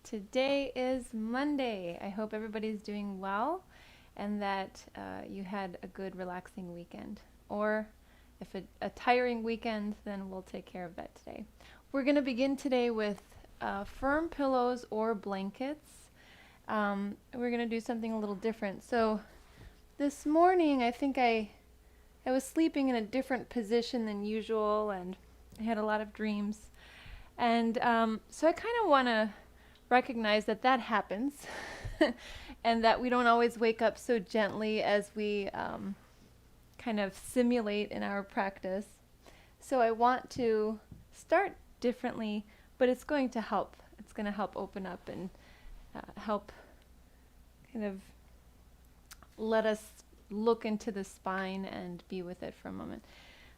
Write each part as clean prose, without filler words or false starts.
Today is Monday. I hope everybody's doing well and that you had a good relaxing weekend. Or if a tiring weekend, then we'll take care of that today. We're going to begin today with firm pillows or blankets. We're going to do something a little different. So this morning I think I was sleeping in a different position than usual, and I had a lot of dreams. And so I kind of want to recognize that that happens and that we don't always wake up so gently as we kind of simulate in our practice. So I want to start differently, but it's going to help. It's going to help open up and help kind of let us look into the spine and be with it for a moment.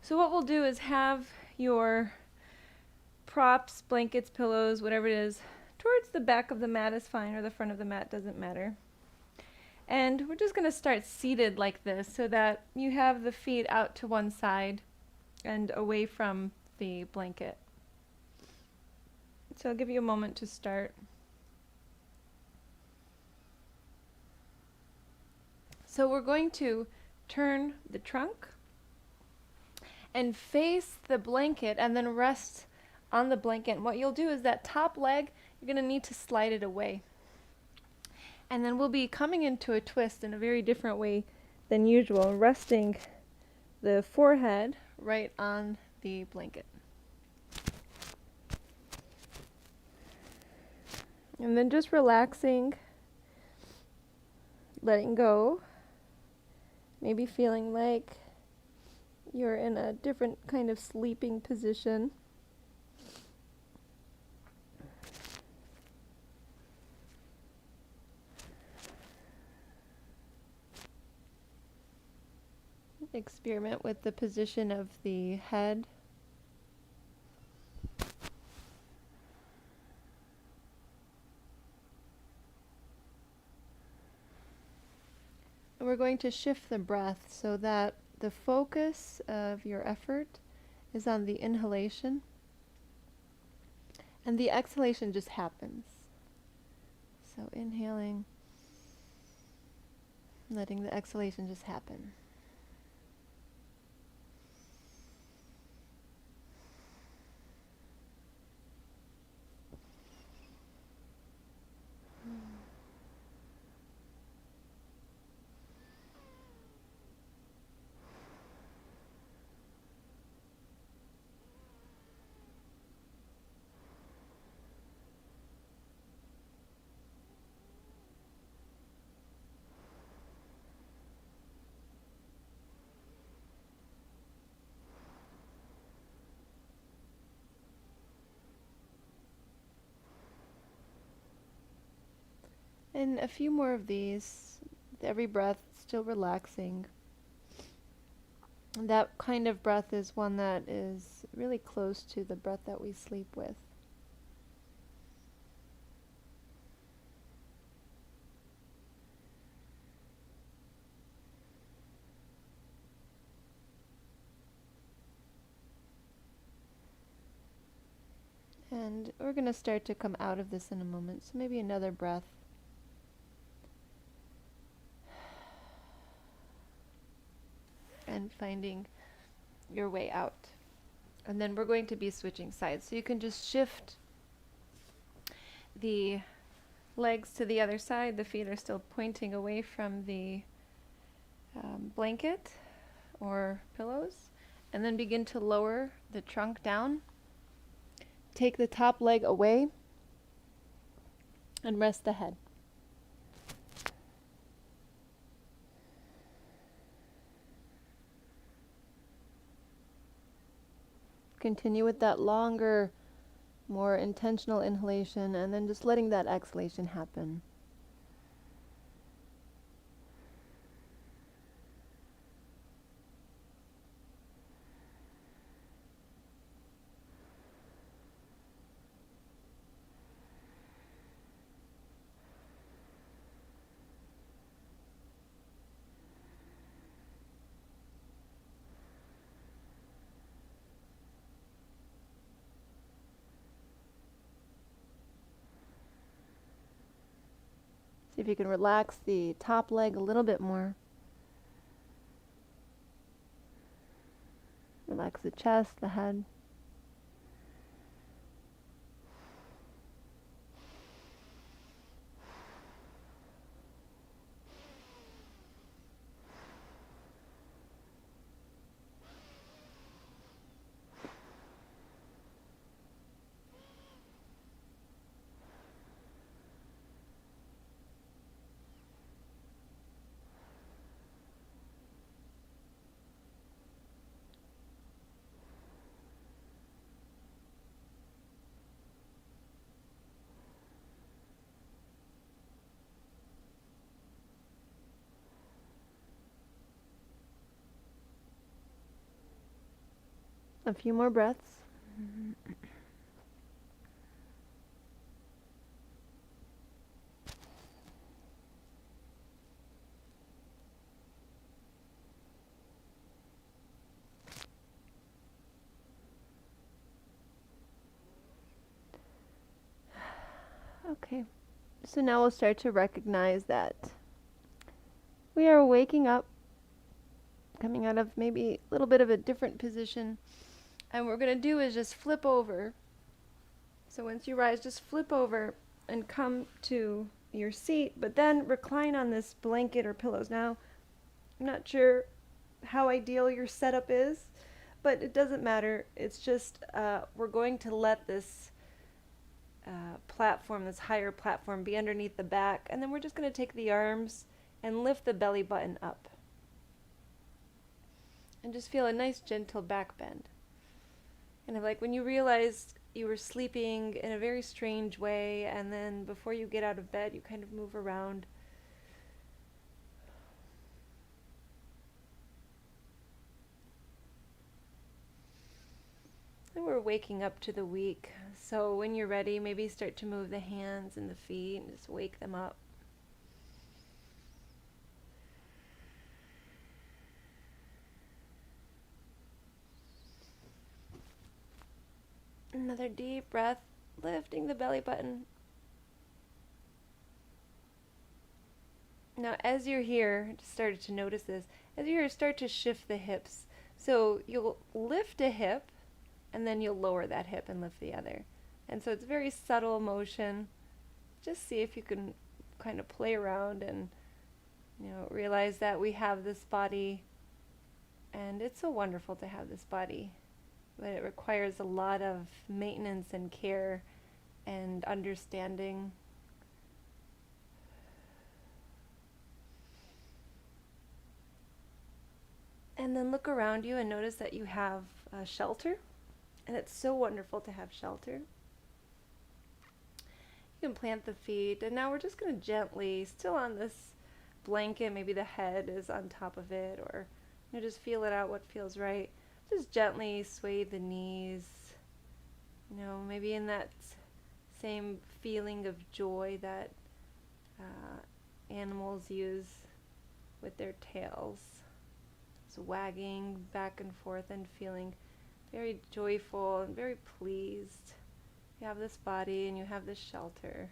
So what we'll do is have your props, blankets, pillows, whatever it is, towards the back of the mat is fine, or the front of the mat, doesn't matter. And we're just going to start seated like this so that you have the feet out to one side and away from the blanket. So I'll give you a moment to start. So we're going to turn the trunk and face the blanket and then rest on the blanket. And what you'll do is that top leg, you're going to need to slide it away. And then we'll be coming into a twist in a very different way than usual, resting the forehead right on the blanket. And then just relaxing, letting go, maybe feeling like you're in a different kind of sleeping position. Experiment with the position of the head. And we're going to shift the breath so that the focus of your effort is on the inhalation, and the exhalation just happens. So inhaling, letting the exhalation just happen. And a few more of these, every breath still relaxing. And that kind of breath is one that is really close to the breath that we sleep with. And we're going to start to come out of this in a moment, so maybe another breath. And finding your way out. And then we're going to be switching sides. So you can just shift the legs to the other side. The feet are still pointing away from the blanket or pillows. And then begin to lower the trunk down. Take the top leg away and rest the head. Continue with that longer, more intentional inhalation, and then just letting that exhalation happen. See if you can relax the top leg a little bit more. Relax the chest, the head. A few more breaths. Okay, so now we'll start to recognize that we are waking up, coming out of maybe a little bit of a different position. And what we're going to do is just flip over. So once you rise, just flip over and come to your seat, but then recline on this blanket or pillows. Now, I'm not sure how ideal your setup is, but it doesn't matter. It's just we're going to let this platform, this higher platform, be underneath the back, and then we're just going to take the arms and lift the belly button up. And just feel a nice gentle back bend. And like when you realized you were sleeping in a very strange way, and then before you get out of bed, you kind of move around. And we're waking up to the week. So when you're ready, maybe start to move the hands and the feet and just wake them up. Another deep breath, lifting the belly button. Now, as you're here, just started to notice this, as you're here, start to shift the hips. So you'll lift a hip, and then you'll lower that hip and lift the other. And so it's very subtle motion. Just see if you can kind of play around and, realize that we have this body, and it's so wonderful to have this body. But it requires a lot of maintenance and care and understanding. And then look around you and notice that you have shelter. And it's so wonderful to have shelter. You can plant the feet. And now we're just going to gently, still on this blanket, maybe the head is on top of it, or just feel it out, what feels right. Just gently sway the knees, maybe in that same feeling of joy that animals use with their tails. So wagging back and forth and feeling very joyful and very pleased. You have this body and you have this shelter.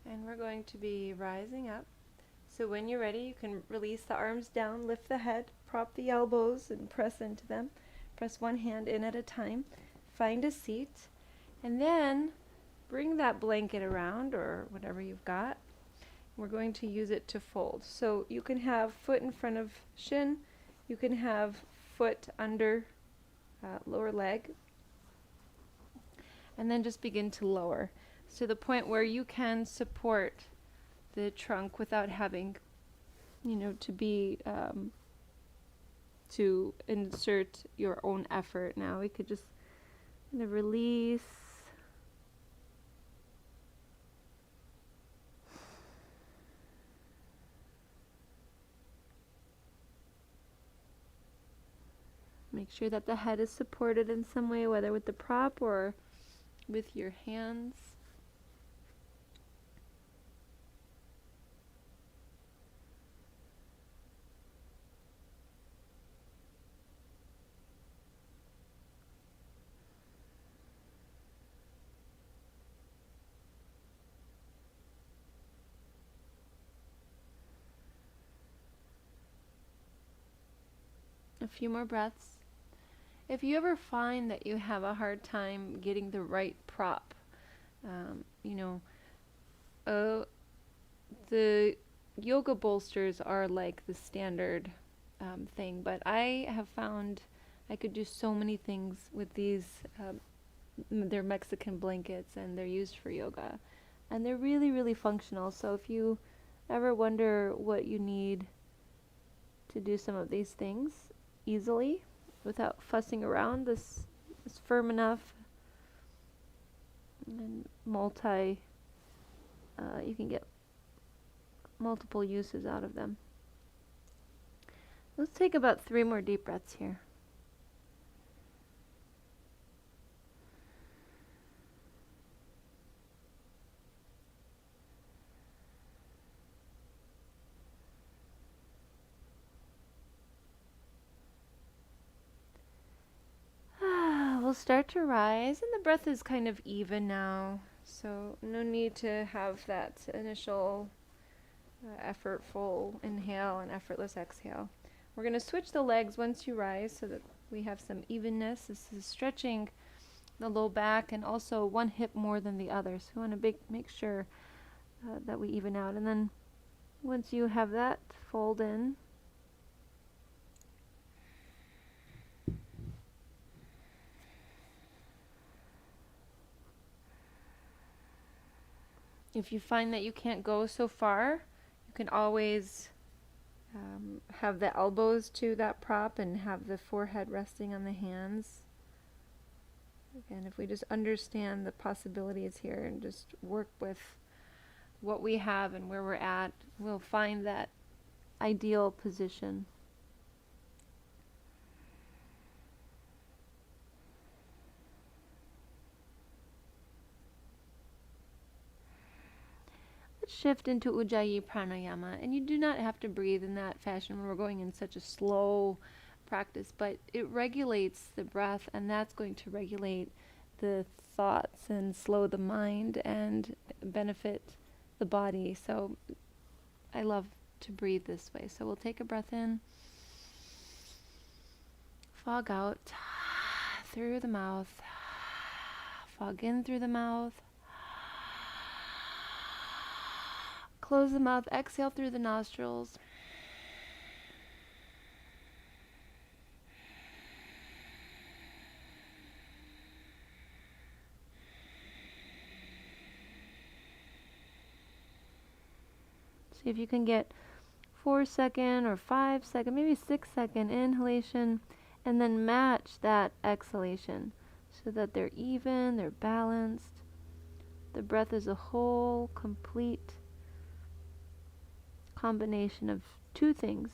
And we're going to be rising up. So when you're ready, you can release the arms down, lift the head, prop the elbows and press into them. Press one hand in at a time. Find a seat. And then bring that blanket around or whatever you've got. We're going to use it to fold. So you can have foot in front of shin. You can have foot under lower leg. And then just begin to lower to the point where you can support the trunk without having, to be, to insert your own effort. Now we could just kind of release. Make sure that the head is supported in some way, whether with the prop or with your hands. A few more breaths. If you ever find that you have a hard time getting the right prop, you know, the yoga bolsters are like the standard thing, but I have found I could do so many things with these. They're Mexican blankets and they're used for yoga, and they're really, really functional. So if you ever wonder what you need to do some of these things easily without fussing around, this is firm enough and you can get multiple uses out of them. Let's take about 3 more deep breaths here. We'll start to rise, and the breath is kind of even now, so no need to have that initial effortful inhale and effortless exhale. We're going to switch the legs once you rise so that we have some evenness. This is stretching the low back and also one hip more than the other, so we want to make sure that we even out. And then once you have that, fold in. If you find that you can't go so far, you can always have the elbows to that prop and have the forehead resting on the hands. Again, if we just understand the possibilities here and just work with what we have and where we're at, we'll find that ideal position. Let's shift into Ujjayi Pranayama, and you do not have to breathe in that fashion when we're going in such a slow practice, but it regulates the breath, and that's going to regulate the thoughts and slow the mind and benefit the body. So I love to breathe this way. So we'll take a breath in, fog out through the mouth, fog in through the mouth, close the mouth, exhale through the nostrils. See if you can get 4-second or 5-second, maybe 6-second inhalation, and then match that exhalation so that they're even, they're balanced. The breath is a whole, complete combination of two things,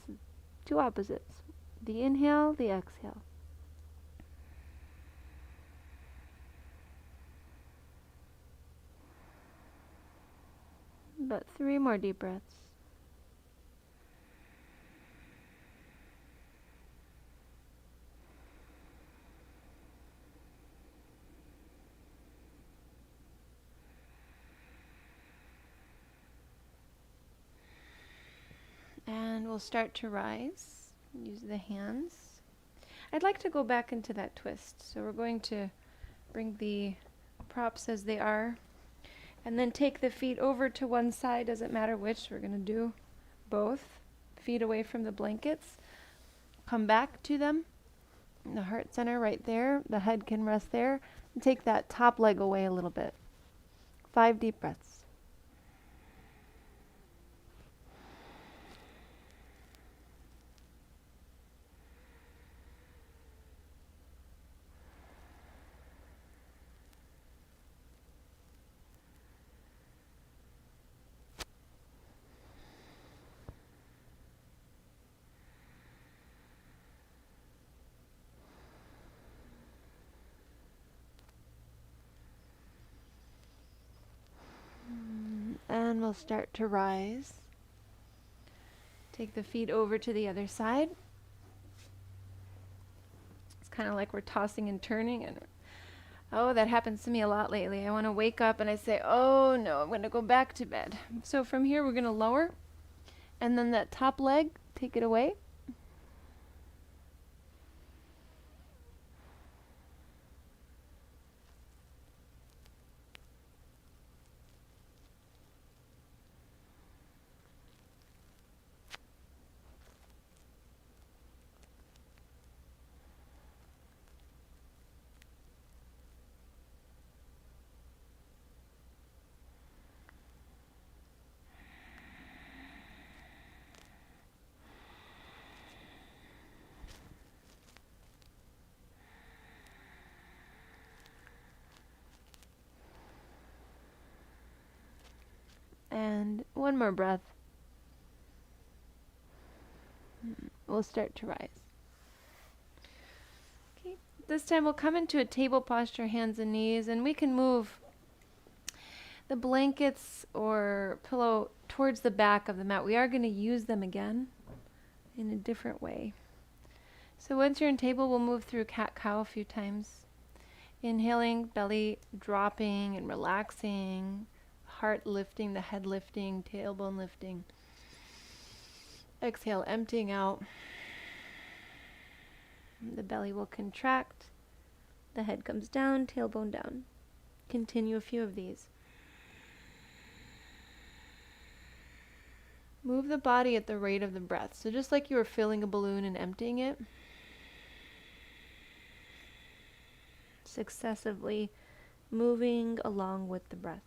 two opposites. The inhale, the exhale. About 3 more deep breaths. And we'll start to rise. Use the hands. I'd like to go back into that twist. So we're going to bring the props as they are, and then take the feet over to one side. Doesn't matter which. We're going to do both. Feet away from the blankets. Come back to them. The heart center right there. The head can rest there. And take that top leg away a little bit. 5 deep breaths. And we'll start to rise. Take the feet over to the other side. It's kind of like we're tossing and turning, and oh, that happens to me a lot lately. I want to wake up and I say, oh no, I'm going to go back to bed. So from here we're going to lower, and then that top leg, take it away. One more breath. We'll start to rise. Okay. This time we'll come into a table posture, hands and knees, and we can move the blankets or pillow towards the back of the mat. We are going to use them again in a different way. So once you're in table, we'll move through cat-cow a few times. Inhaling, belly dropping and relaxing, heart lifting, the head lifting, tailbone lifting. Exhale, emptying out. The belly will contract. The head comes down, tailbone down. Continue a few of these. Move the body at the rate of the breath. So just like you were filling a balloon and emptying it, successively moving along with the breath.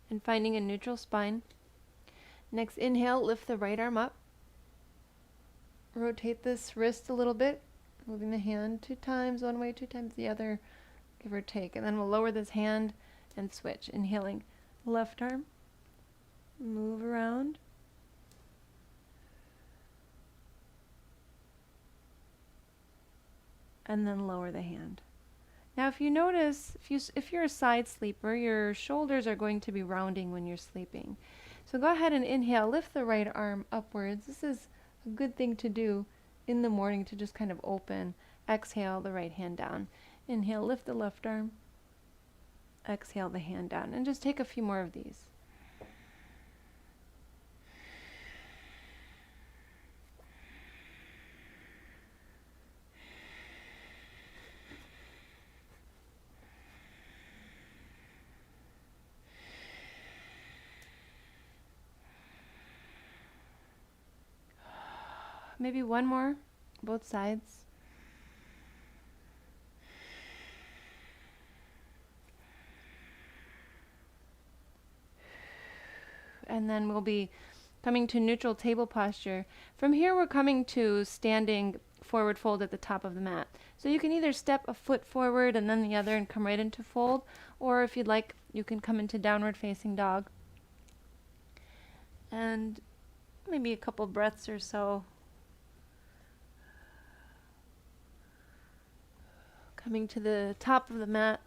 And finding a neutral spine. Next inhale, lift the right arm up. Rotate this wrist a little bit, moving the hand 2 times one way, 2 times the other, give or take. And then we'll lower this hand and switch. Inhaling, left arm, move around. And then lower the hand. Now if you notice, if you're a side sleeper, your shoulders are going to be rounding when you're sleeping. So go ahead and inhale, lift the right arm upwards. This is a good thing to do in the morning to just kind of open. Exhale the right hand down. Inhale, lift the left arm. Exhale the hand down. And just take a few more of these. Maybe one more, both sides. And then we'll be coming to neutral table posture. From here we're coming to standing forward fold at the top of the mat. So you can either step a foot forward and then the other and come right into fold, or if you'd like, you can come into downward facing dog. And maybe a couple breaths or so. Coming to the top of the mat.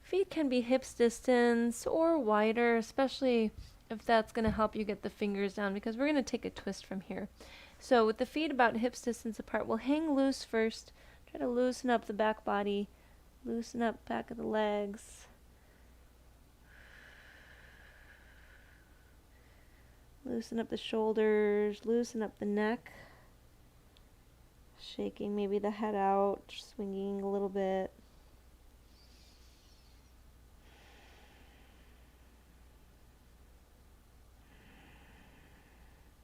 Feet can be hips distance or wider, especially if that's going to help you get the fingers down, because we're going to take a twist from here. So with the feet about hips distance apart, we'll hang loose first. Try to loosen up the back body, loosen up back of the legs. Loosen up the shoulders, loosen up the neck. Shaking maybe the head out, swinging a little bit.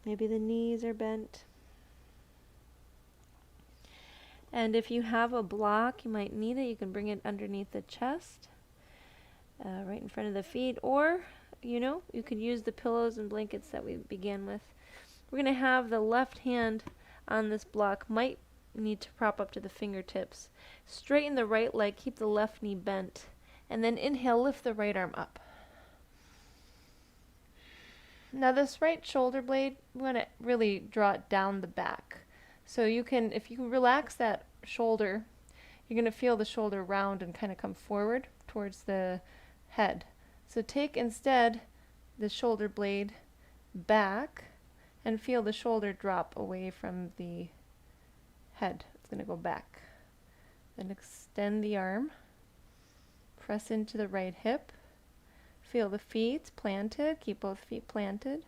Maybe the knees are bent. And if you have a block, you might need it. You can bring it underneath the chest, right in front of the feet, or, you could use the pillows and blankets that we began with. We're going to have the left hand on this block, might need to prop up to the fingertips. Straighten the right leg, keep the left knee bent, and then inhale, lift the right arm up. Now this right shoulder blade, we want to really draw it down the back. So if you relax that shoulder, you're going to feel the shoulder round and kind of come forward towards the head. So take instead the shoulder blade back and feel the shoulder drop away from the head. It's going to go back. Then extend the arm. Press into the right hip. Feel the feet planted. Keep both feet planted.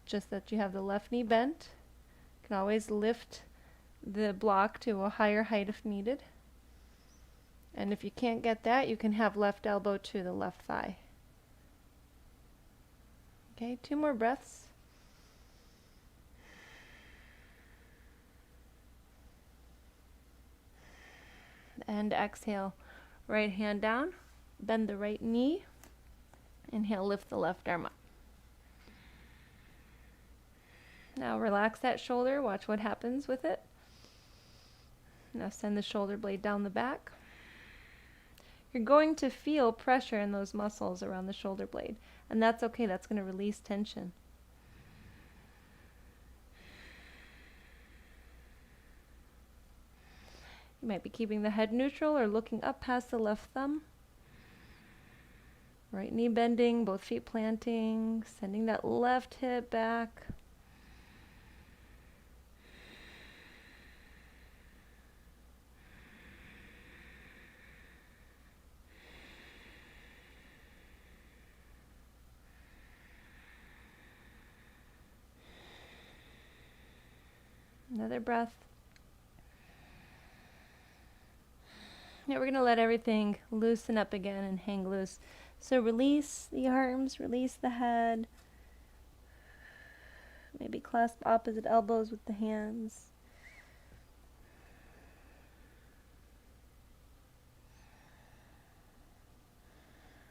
Just that you have the left knee bent. You can always lift the block to a higher height if needed. And if you can't get that, you can have left elbow to the left thigh. Okay, 2 more breaths. And exhale, right hand down, bend the right knee. Inhale, lift the left arm up. Now relax that shoulder, watch what happens with it. Now send the shoulder blade down the back. You're going to feel pressure in those muscles around the shoulder blade, and that's okay, that's going to release tension. You might be keeping the head neutral or looking up past the left thumb. Right knee bending, both feet planting, sending that left hip back. Another breath. Now we're going to let everything loosen up again and hang loose. So release the arms, release the head. Maybe clasp opposite elbows with the hands.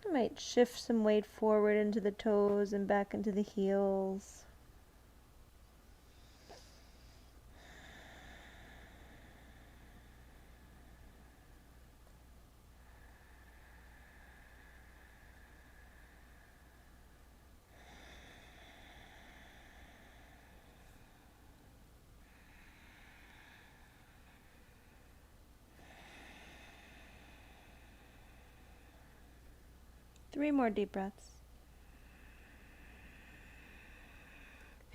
You might shift some weight forward into the toes and back into the heels. Three more deep breaths.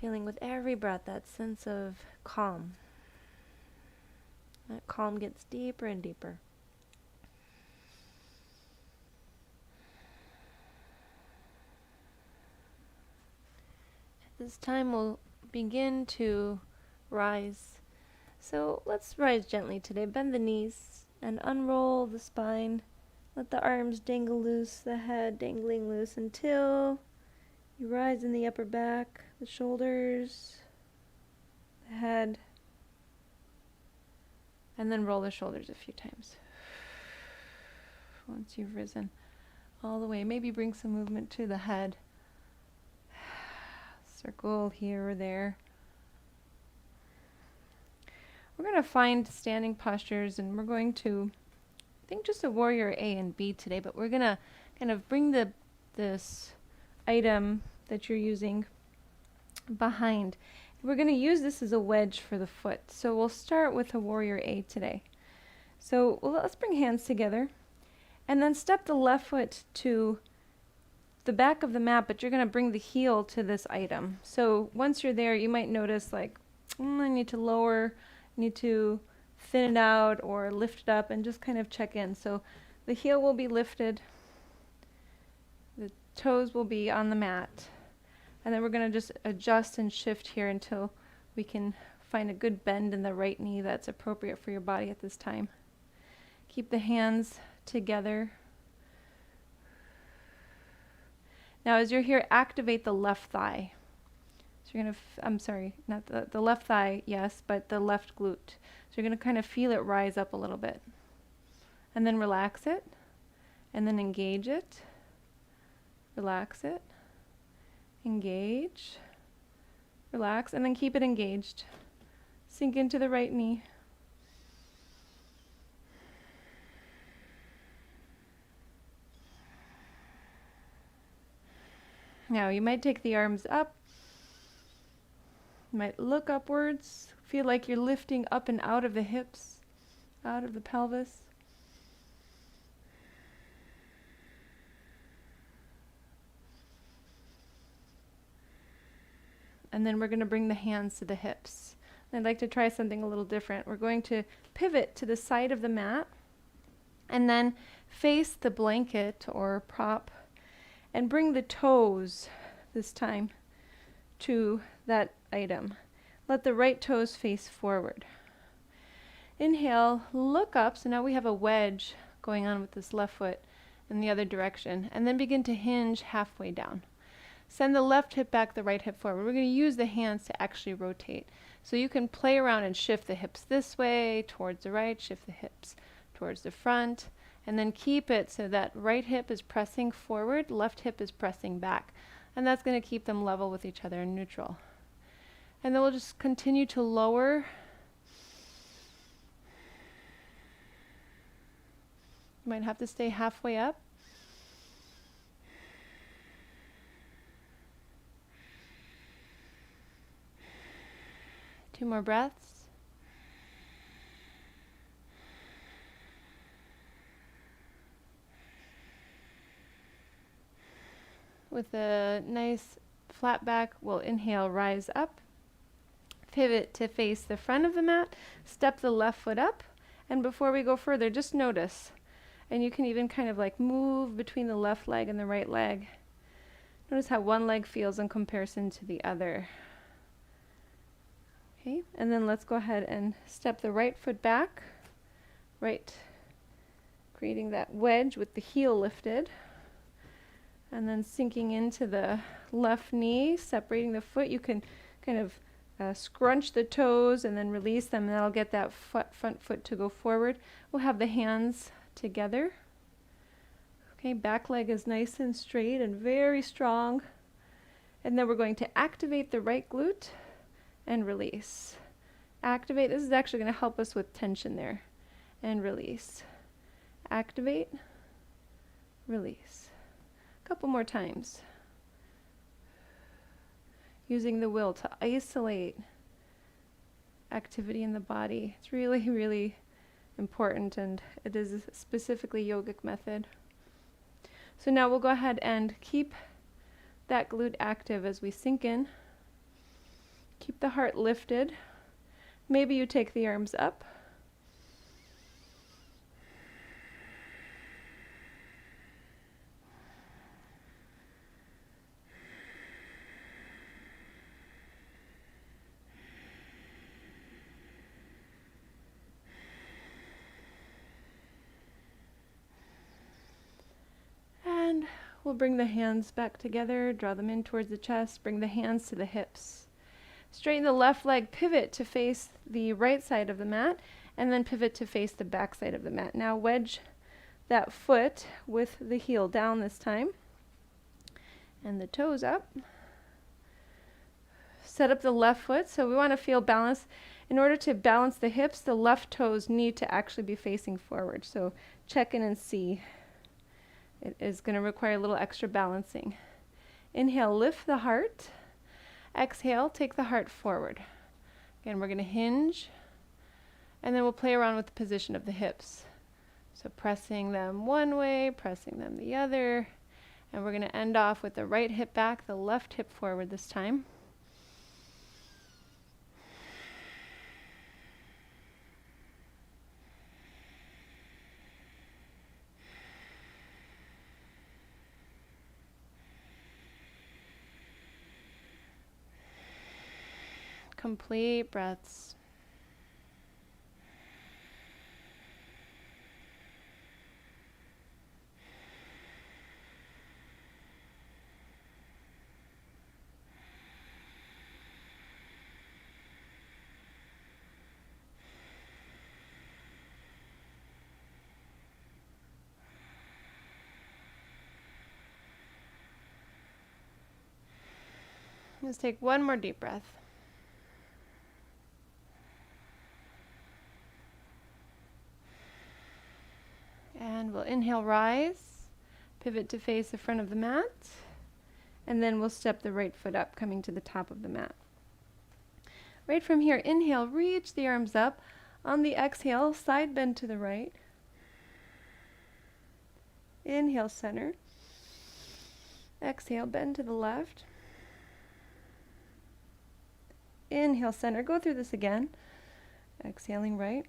Feeling with every breath that sense of calm. That calm gets deeper and deeper. At this time we'll begin to rise. So let's rise gently today. Bend the knees and unroll the spine. Let the arms dangle loose, the head dangling loose until you rise in the upper back, the shoulders, the head, and then roll the shoulders a few times. Once you've risen all the way, maybe bring some movement to the head. Circle here or there. We're going to find standing postures, and we're going to think just a warrior A and B today, but we're going to kind of bring this item that you're using behind. We're going to use this as a wedge for the foot. So we'll start with a warrior A today. So let's bring hands together and then step the left foot to the back of the mat, but you're going to bring the heel to this item. So once you're there, you might notice like, I need to lower, need to thin it out or lift it up, and just kind of check in. So the heel will be lifted, the toes will be on the mat, and then we're going to just adjust and shift here until we can find a good bend in the right knee that's appropriate for your body at this time. Keep the hands together. Now as you're here, activate the left thigh. So you're going to, I'm sorry, not the left thigh, yes, but the left glute. So you're going to kind of feel it rise up a little bit. And then relax it. And then engage it. Relax it. Engage. Relax. And then keep it engaged. Sink into the right knee. Now you might take the arms up. You might look upwards, feel like you're lifting up and out of the hips, out of the pelvis. And then we're going to bring the hands to the hips. I'd like to try something a little different. We're going to pivot to the side of the mat and then face the blanket or prop. And bring the toes this time to that item. Let the right toes face forward. Inhale, look up. So now we have a wedge going on with this left foot in the other direction. And then begin to hinge halfway down. Send the left hip back, the right hip forward. We're going to use the hands to actually rotate. So you can play around and shift the hips this way, towards the right, shift the hips towards the front, and then keep it so that right hip is pressing forward, left hip is pressing back. And that's going to keep them level with each other and neutral. And then we'll just continue to lower. You might have to stay halfway up. Two more breaths. With a nice flat back, we'll inhale, rise up. Pivot to face the front of the mat. Step the left foot up. And before we go further, just notice. And you can even kind of like move between the left leg and the right leg. Notice how one leg feels in comparison to the other. Okay, and then let's go ahead and step the right foot back. Right, creating that wedge with the heel lifted. And then sinking into the left knee, separating the foot. You can kind of scrunch the toes and then release them, and that'll get that front foot to go forward. We'll have the hands together. Okay, back leg is nice and straight and very strong. And then we're going to activate the right glute and release. Activate. This is actually going to help us with tension there. And release. Activate. Release. A couple more times. Using the will to isolate activity in the body. It's really, really important, and it is a specifically yogic method. So now we'll go ahead and keep that glute active as we sink in. Keep the heart lifted. Maybe you take the arms up. And we'll bring the hands back together, draw them in towards the chest, bring the hands to the hips. Straighten the left leg, pivot to face the right side of the mat, and then pivot to face the back side of the mat. Now wedge that foot with the heel down this time, and the toes up. Set up the left foot, so we want to feel balance. In order to balance the hips, the left toes need to actually be facing forward. So check in and see. It is going to require a little extra balancing. Inhale, lift the heart. Exhale, take the heart forward. Again, we're going to hinge, and then we'll play around with the position of the hips. So pressing them one way, pressing them the other, and we're going to end off with the right hip back, the left hip forward this time. Complete breaths. Let's take one more deep breath. And we'll inhale, rise, pivot to face the front of the mat, and then we'll step the right foot up, coming to the top of the mat. Right from here, inhale, reach the arms up. On the exhale, side bend to the right. Inhale, center. Exhale, bend to the left. Inhale, center. Go through this again. Exhaling right.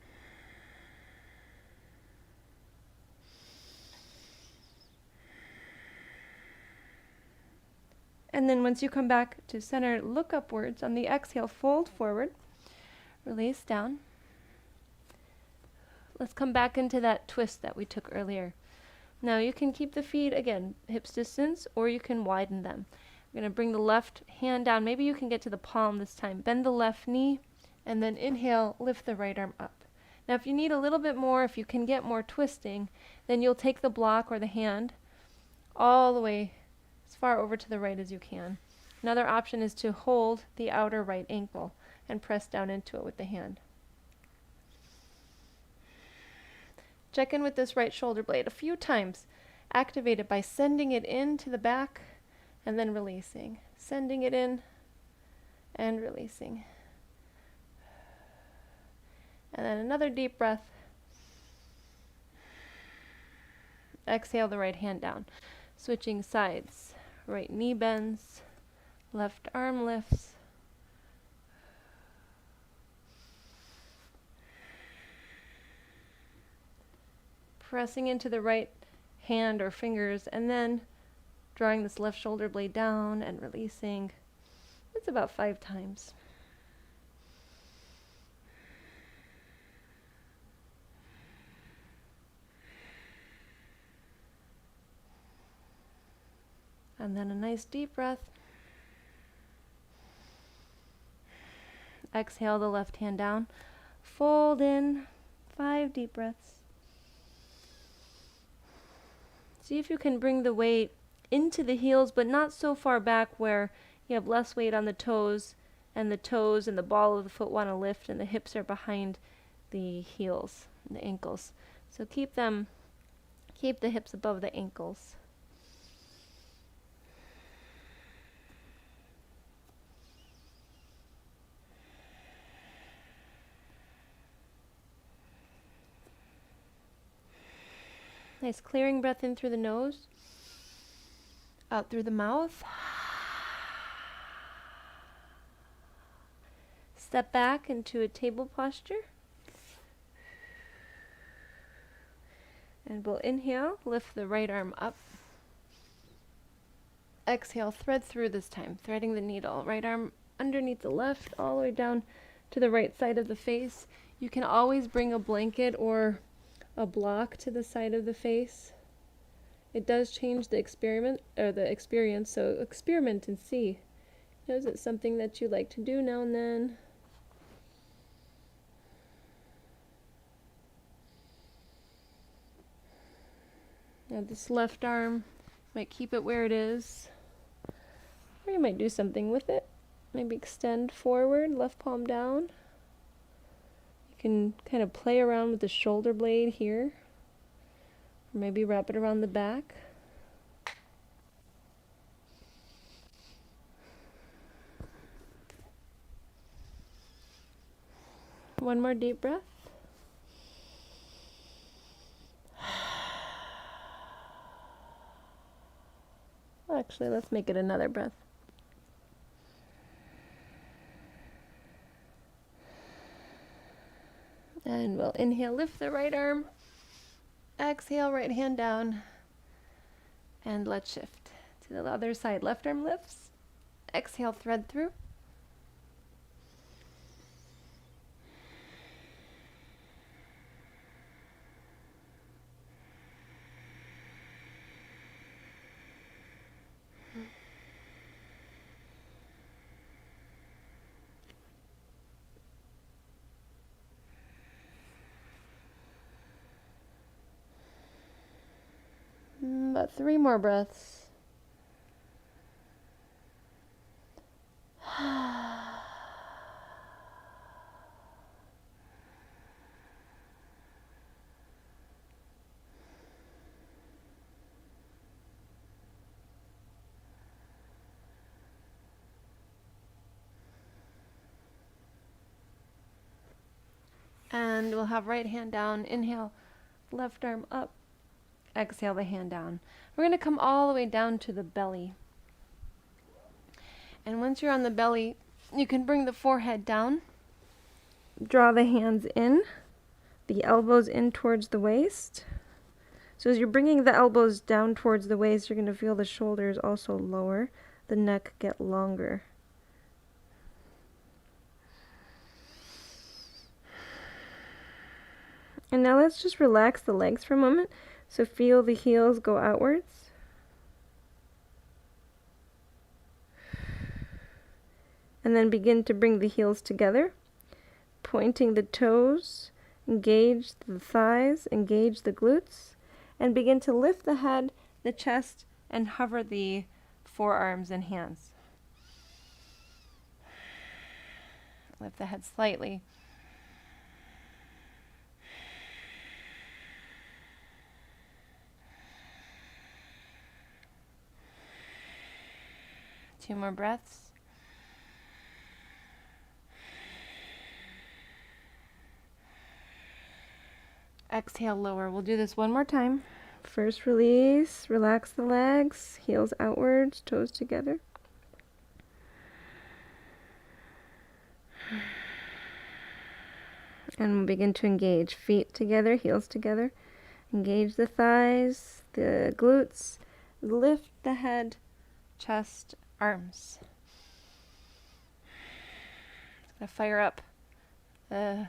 And then once you come back to center, look upwards. On the exhale, fold forward, release down. Let's come back into that twist that we took earlier. Now you can keep the feet, again, hips distance, or you can widen them. I'm going to bring the left hand down. Maybe you can get to the palm this time. Bend the left knee, and then inhale, lift the right arm up. Now if you need a little bit more, if you can get more twisting, then you'll take the block or the hand all the way as far over to the right as you can. Another option is to hold the outer right ankle and press down into it with the hand. Check in with this right shoulder blade a few times. Activate it by sending it into the back and then releasing. Sending it in and releasing. And then another deep breath. Exhale the right hand down. Switching sides. Right knee bends. Left arm lifts. Pressing into the right hand or fingers, and then drawing this left shoulder blade down and releasing. It's about 5 times. And then a nice deep breath. Exhale the left hand down. Fold in. 5 deep breaths. See if you can bring the weight into the heels, but not so far back where you have less weight on the toes and the ball of the foot want to lift and the hips are behind the heels and the ankles. So keep the hips above the ankles. Nice clearing breath in through the nose, out through the mouth. Step back into a table posture. And we'll inhale, lift the right arm up. Exhale, thread through this time, threading the needle. Right arm underneath the left, all the way down to the right side of the face. You can always bring a blanket or a block to the side of the face. It does change the experience, so experiment and see. Is it something that you like to do now and then? Now this left arm, might keep it where it is, or you might do something with it. Maybe extend forward, left palm down. Can kind of play around with the shoulder blade here, or maybe wrap it around the back. One more deep breath. Actually, let's make it another breath. And we'll inhale, lift the right arm. Exhale, right hand down. And let's shift to the other side. Left arm lifts. Exhale, thread through. About 3 more breaths. And we'll have right hand down. Inhale, left arm up. Exhale the hand down. We're going to come all the way down to the belly. And once you're on the belly, you can bring the forehead down. Draw the hands in, the elbows in towards the waist. So as you're bringing the elbows down towards the waist, you're going to feel the shoulders also lower. the neck get longer. And now let's just relax the legs for a moment. So feel the heels go outwards. And then begin to bring the heels together, pointing the toes, engage the thighs, engage the glutes, and begin to lift the head, the chest, and hover the forearms and hands. Lift the head slightly. Two more breaths. Exhale, lower. We'll do this one more time. First release, relax the legs, heels outwards, toes together. And we'll begin to engage feet together, heels together. Engage the thighs, the glutes, lift the head, chest, arms. It's going to fire up the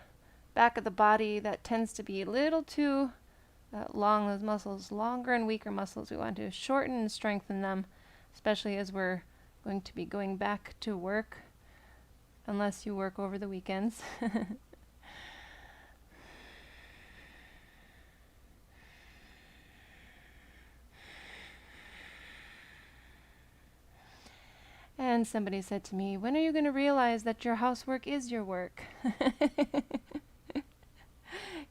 back of the body that tends to be a little too long, those muscles, longer and weaker muscles. We want to shorten and strengthen them, especially as we're going to be going back to work, unless you work over the weekends. And somebody said to me, when are you going to realize that your housework is your work?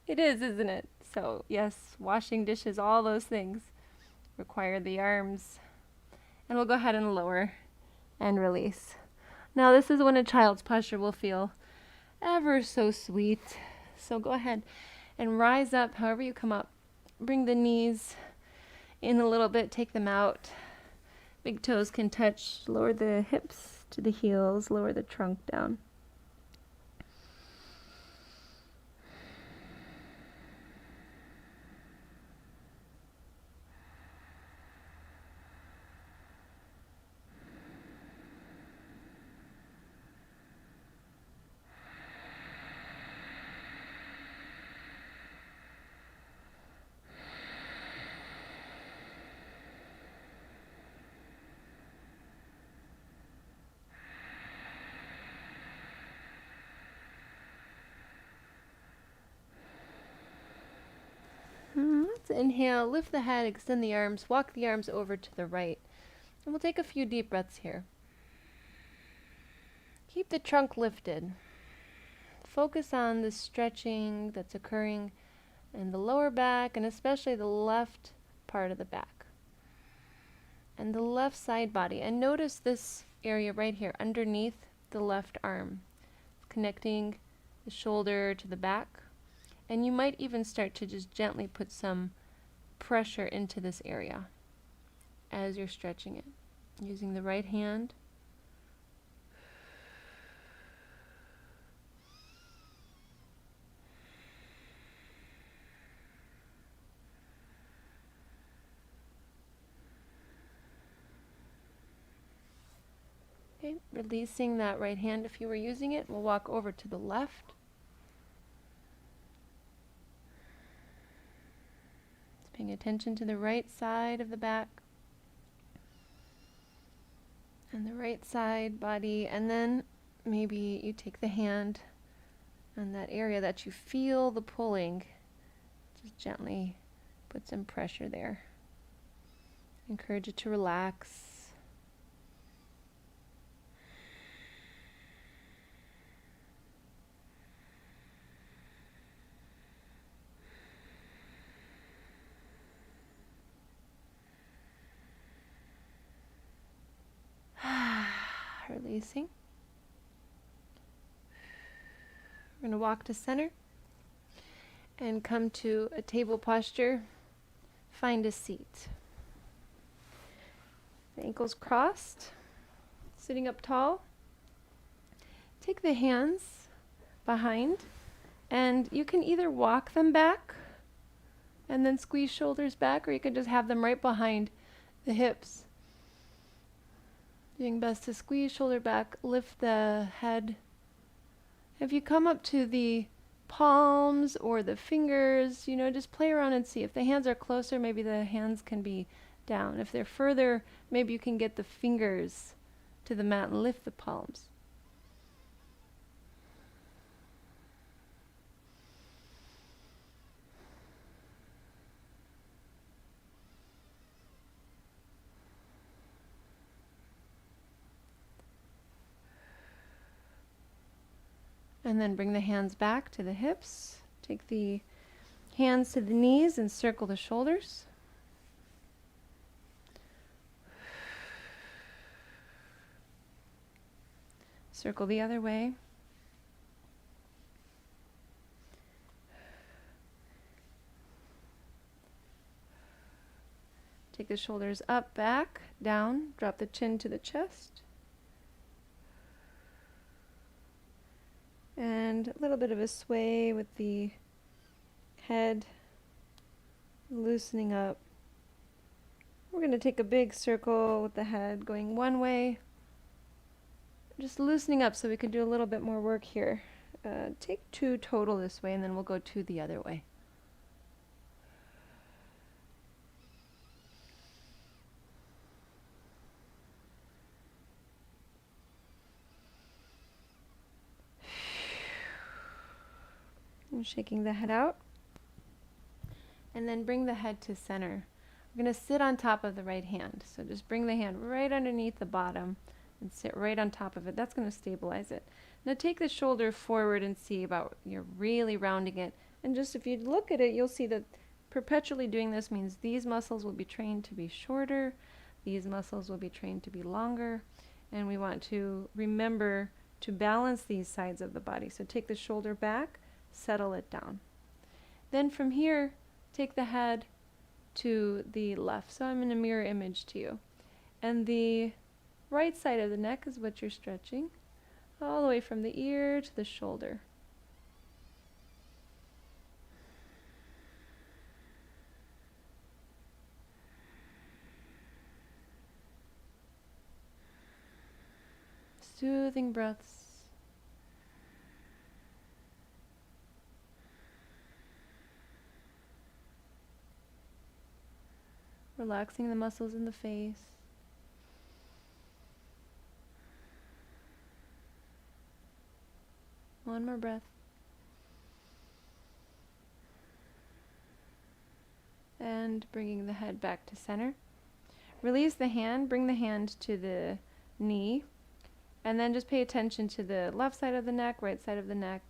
It is, isn't it? So yes, washing dishes, all those things require the arms. And we'll go ahead and lower and release. Now this is when a child's posture will feel ever so sweet. So go ahead and rise up however you come up. Bring the knees in a little bit, take them out. Big toes can touch, lower the hips to the heels, lower the trunk down. Let's inhale, lift the head, extend the arms, walk the arms over to the right. And we'll take a few deep breaths here. Keep the trunk lifted. Focus on the stretching that's occurring in the lower back and especially the left part of the back. And the left side body. And notice this area right here underneath the left arm, connecting the shoulder to the back. And you might even start to just gently put some pressure into this area as you're stretching it. Using the right hand. Okay, releasing that right hand if you were using it. We'll walk over to the left. Paying attention to the right side of the back and the right side body, and then maybe you take the hand on that area that you feel the pulling, just gently put some pressure there. Encourage it to relax. Releasing. We're going to walk to center and come to a table posture. Find a seat. The ankles crossed, sitting up tall. Take the hands behind, and you can either walk them back and then squeeze shoulders back, or you can just have them right behind the hips. Doing best to squeeze shoulder back, lift the head. If you come up to the palms or the fingers, you know, just play around and see. If the hands are closer, maybe the hands can be down. If they're further, maybe you can get the fingers to the mat and lift the palms. And then bring the hands back to the hips. Take the hands to the knees and circle the shoulders. Circle the other way. Take the shoulders up, back, down. Drop the chin to the chest. And a little bit of a sway with the head loosening up. We're going to take a big circle with the head going one way. Just loosening up so we can do a little bit more work here. Take 2 total this way, and then we'll go 2 the other way. And shaking the head out. And then bring the head to center. We're going to sit on top of the right hand. So just bring the hand right underneath the bottom and sit right on top of it. That's going to stabilize it. Now take the shoulder forward and see about you're really rounding it. And just if you look at it, you'll see that perpetually doing this means these muscles will be trained to be shorter. These muscles will be trained to be longer. And we want to remember to balance these sides of the body. So take the shoulder back, settle it down. Then from here, take the head to the left. So I'm in a mirror image to you. And the right side of the neck is what you're stretching, all the way from the ear to the shoulder. Soothing breaths. Relaxing the muscles in the face. One more breath. And bringing the head back to center. Release the hand, bring the hand to the knee, and then just pay attention to the left side of the neck, right side of the neck,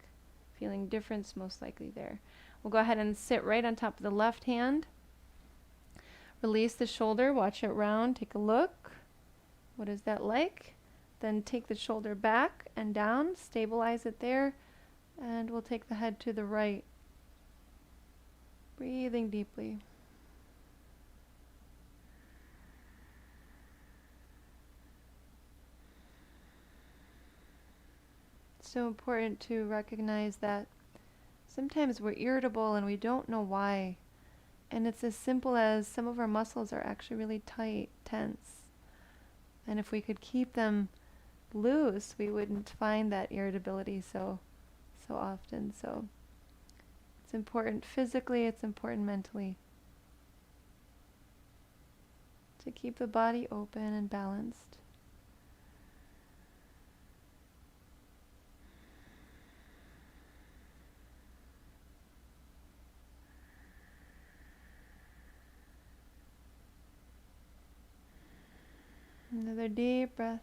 feeling difference most likely there. We'll go ahead and sit right on top of the left hand. Release the shoulder, watch it round, take a look. What is that like? Then take the shoulder back and down, stabilize it there, and we'll take the head to the right. Breathing deeply. It's so important to recognize that sometimes we're irritable and we don't know why. And it's as simple as some of our muscles are actually really tight, tense. And if we could keep them loose, we wouldn't find that irritability so often. So it's important physically, it's important mentally to keep the body open and balanced. Another deep breath.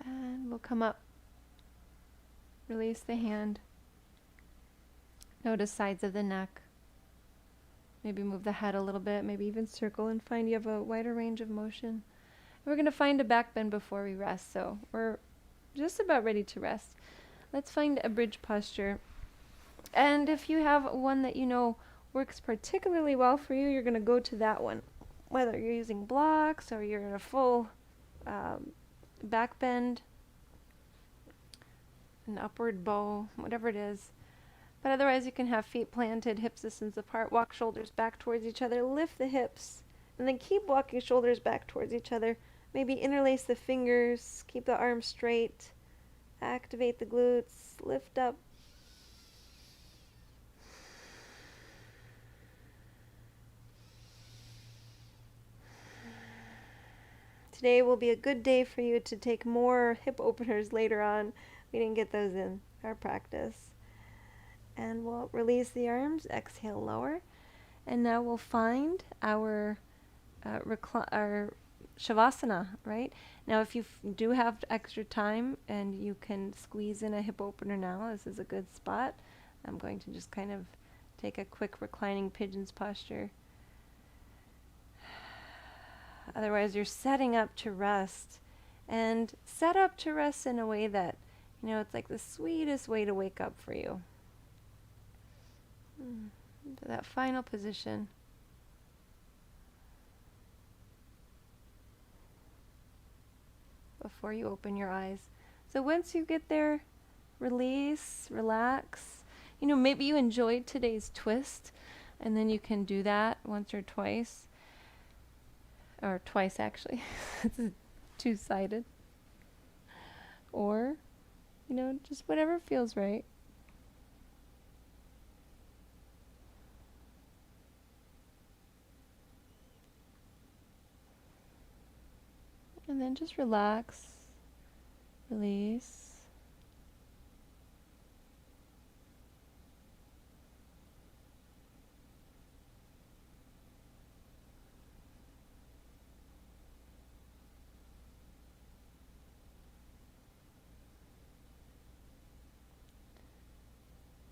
And we'll come up. Release the hand. Notice sides of the neck. Maybe move the head a little bit, maybe even circle and find you have a wider range of motion. We're going to find a back bend before we rest, so we're just about ready to rest. Let's find a bridge posture. And if you have one that you know works particularly well for you, you're going to go to that one. Whether you're using blocks or you're in a full back bend, an upward bow, whatever it is. But otherwise, you can have feet planted, hips distance apart, walk shoulders back towards each other, lift the hips, and then keep walking shoulders back towards each other. Maybe interlace the fingers, keep the arms straight, activate the glutes, lift up. Today will be a good day for you to take more hip openers later on. We didn't get those in our practice. And we'll release the arms, exhale, lower. And now we'll find our our Shavasana, right? Now if you do have extra time and you can squeeze in a hip opener now, this is a good spot. I'm going to just kind of take a quick reclining pigeon's posture. Otherwise you're setting up to rest. And set up to rest in a way that, you know, it's like the sweetest way to wake up for you. That final position. Before you open your eyes. So once you get there, release, relax. You know, maybe you enjoyed today's twist, and then you can do that once or twice. Or twice, actually. It's two-sided. Or, you know, just whatever feels right. And then just relax, release.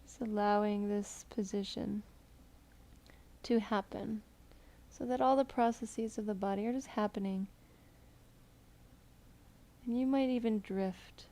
Just allowing this position to happen so that all the processes of the body are just happening. And you might even drift.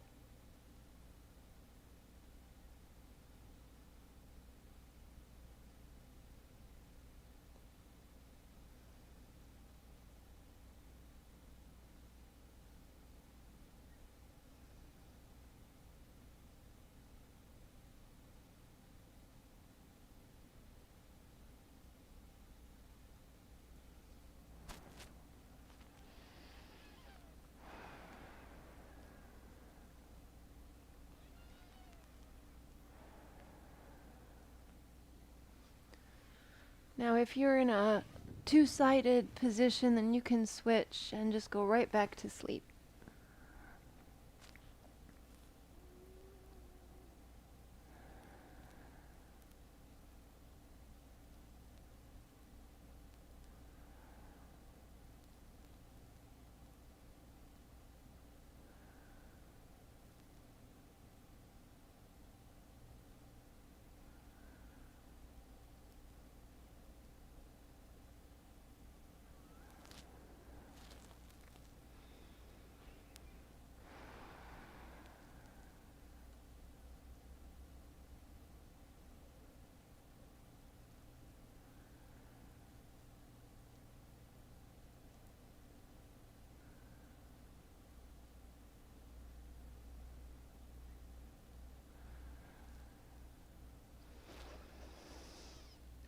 Now if you're in a two-sided position, then you can switch and just go right back to sleep.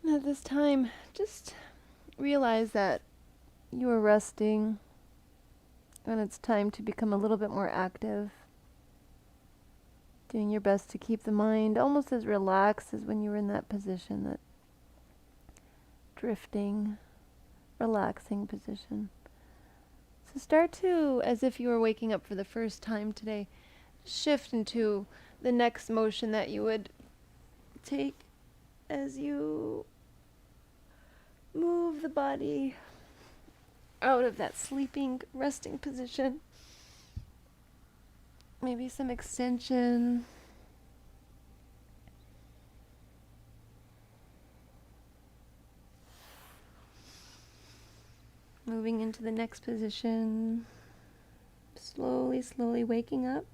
And at this time, just realize that you are resting and it's time to become a little bit more active. Doing your best to keep the mind almost as relaxed as when you were in that position, that drifting, relaxing position. So start to, as if you were waking up for the first time today, shift into the next motion that you would take as you move the body out of that sleeping, resting position. Maybe some extension. Moving into the next position. Slowly, slowly waking up.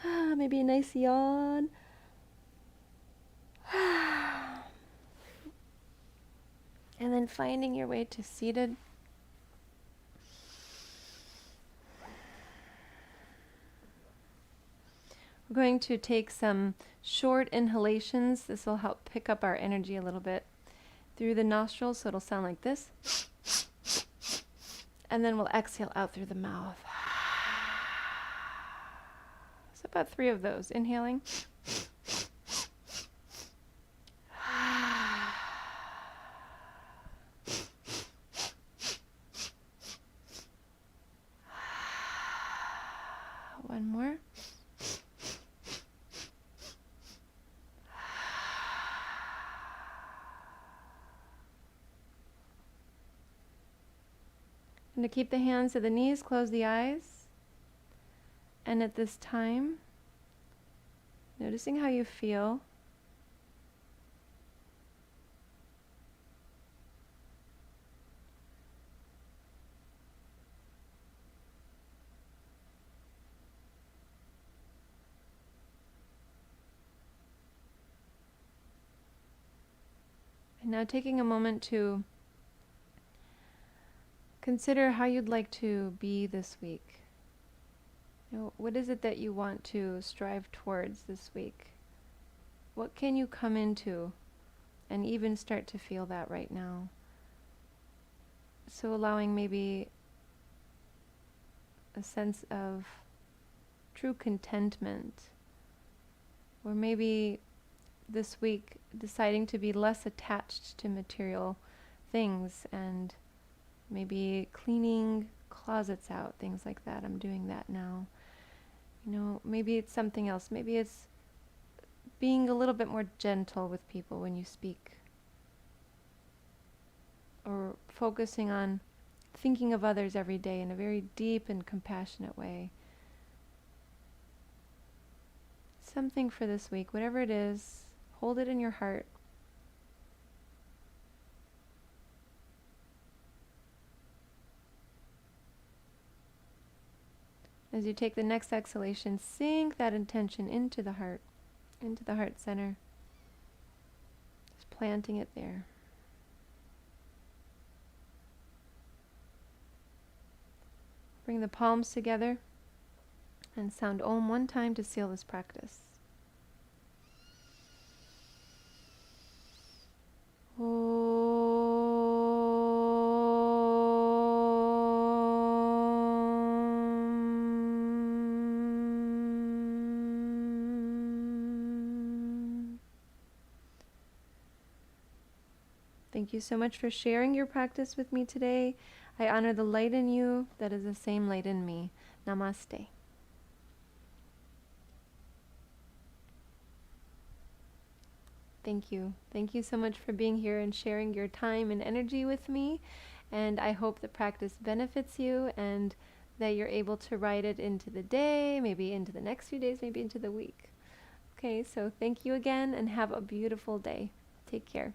Maybe a nice yawn. And then finding your way to seated. We're going to take some short inhalations. This will help pick up our energy a little bit through the nostrils, so it'll sound like this. And then we'll exhale out through the mouth. So about 3 of those. Inhaling. One more. And to keep the hands to the knees, close the eyes. And at this time, noticing how you feel. And now taking a moment to consider how you'd like to be this week. You know, what is it that you want to strive towards this week? What can you come into and even start to feel that right now? So allowing maybe a sense of true contentment, or maybe this week deciding to be less attached to material things and maybe cleaning closets out, things like that. I'm doing that now. You know, maybe it's something else. Maybe it's being a little bit more gentle with people when you speak, or focusing on thinking of others every day in a very deep and compassionate way. Something for this week, whatever it is, hold it in your heart. As you take the next exhalation, sink that intention into the heart center. Just planting it there. Bring the palms together and sound Om one time to seal this practice. Thank you so much for sharing your practice with me today. I honor the light in you that is the same light in me. Namaste. Thank you. Thank you so much for being here and sharing your time and energy with me. And I hope the practice benefits you and that you're able to write it into the day, maybe into the next few days, maybe into the week. Okay, so thank you again and have a beautiful day. Take care.